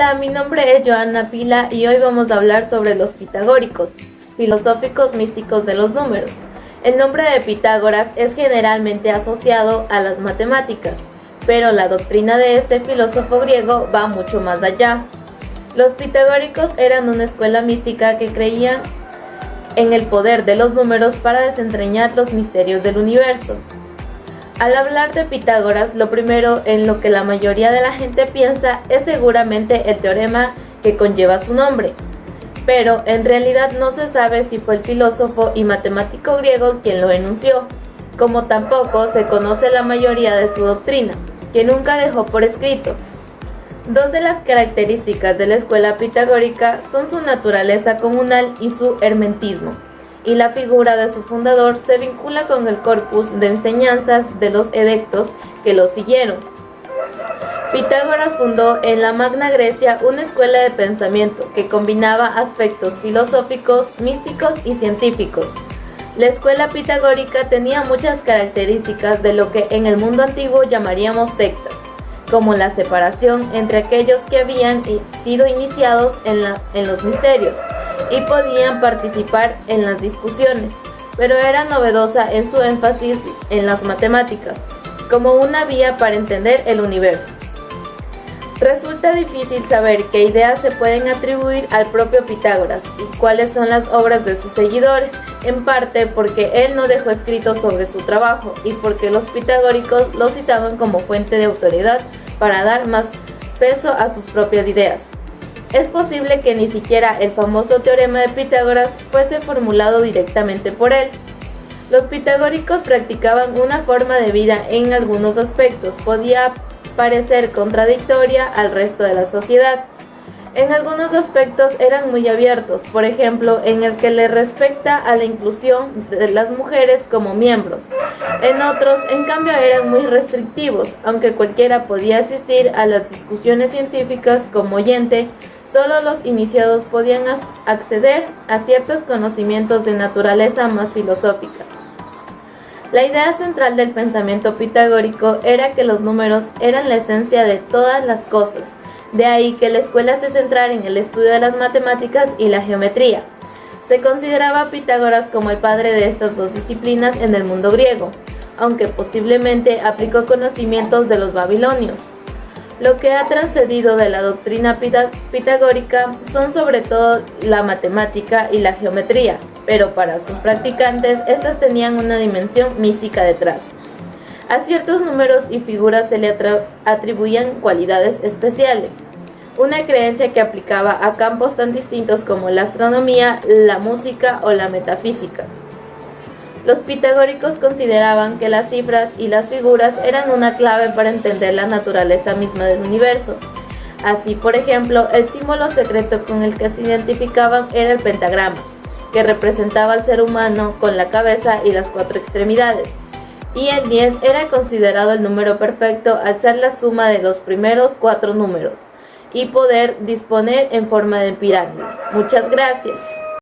Hola, mi nombre es Joana Pila y hoy vamos a hablar sobre los pitagóricos, filosóficos místicos de los números. El nombre de Pitágoras es generalmente asociado a las matemáticas, pero la doctrina de este filósofo griego va mucho más allá. Los pitagóricos eran una escuela mística que creían en el poder de los números para desentrañar los misterios del universo. Al hablar de Pitágoras, lo primero en lo que la mayoría de la gente piensa es seguramente el teorema que conlleva su nombre, pero en realidad no se sabe si fue el filósofo y matemático griego quien lo enunció, como tampoco se conoce la mayoría de su doctrina, que nunca dejó por escrito. Dos de las características de la escuela pitagórica son su naturaleza comunal y su hermetismo, y la figura de su fundador se vincula con el corpus de enseñanzas de los edectos que lo siguieron. Pitágoras fundó en la Magna Grecia una escuela de pensamiento que combinaba aspectos filosóficos, místicos y científicos. La escuela pitagórica tenía muchas características de lo que en el mundo antiguo llamaríamos sectas, como la separación entre aquellos que habían sido iniciados en los misterios y podían participar en las discusiones, pero era novedosa en su énfasis en las matemáticas, como una vía para entender el universo. Resulta difícil saber qué ideas se pueden atribuir al propio Pitágoras y cuáles son las obras de sus seguidores, en parte porque él no dejó escrito sobre su trabajo y porque los pitagóricos lo citaban como fuente de autoridad para dar más peso a sus propias ideas. Es posible que ni siquiera el famoso teorema de Pitágoras fuese formulado directamente por él. Los pitagóricos practicaban una forma de vida en algunos aspectos, podía parecer contradictoria al resto de la sociedad. En algunos aspectos eran muy abiertos, por ejemplo, en el que le respecta a la inclusión de las mujeres como miembros. En otros, en cambio, eran muy restrictivos, aunque cualquiera podía asistir a las discusiones científicas como oyente. Solo los iniciados podían acceder a ciertos conocimientos de naturaleza más filosófica. La idea central del pensamiento pitagórico era que los números eran la esencia de todas las cosas, de ahí que la escuela se centrara en el estudio de las matemáticas y la geometría. Se consideraba a Pitágoras como el padre de estas dos disciplinas en el mundo griego, aunque posiblemente aplicó conocimientos de los babilonios. Lo que ha trascendido de la doctrina pitagórica son sobre todo la matemática y la geometría, pero para sus practicantes estas tenían una dimensión mística detrás. A ciertos números y figuras se le atribuían cualidades especiales, una creencia que aplicaba a campos tan distintos como la astronomía, la música o la metafísica. Los pitagóricos consideraban que las cifras y las figuras eran una clave para entender la naturaleza misma del universo. Así, por ejemplo, el símbolo secreto con el que se identificaban era el pentagrama, que representaba al ser humano con la cabeza y las 4 extremidades. Y el 10 era considerado el número perfecto al ser la suma de los primeros 4 números y poder disponer en forma de pirámide. Muchas gracias.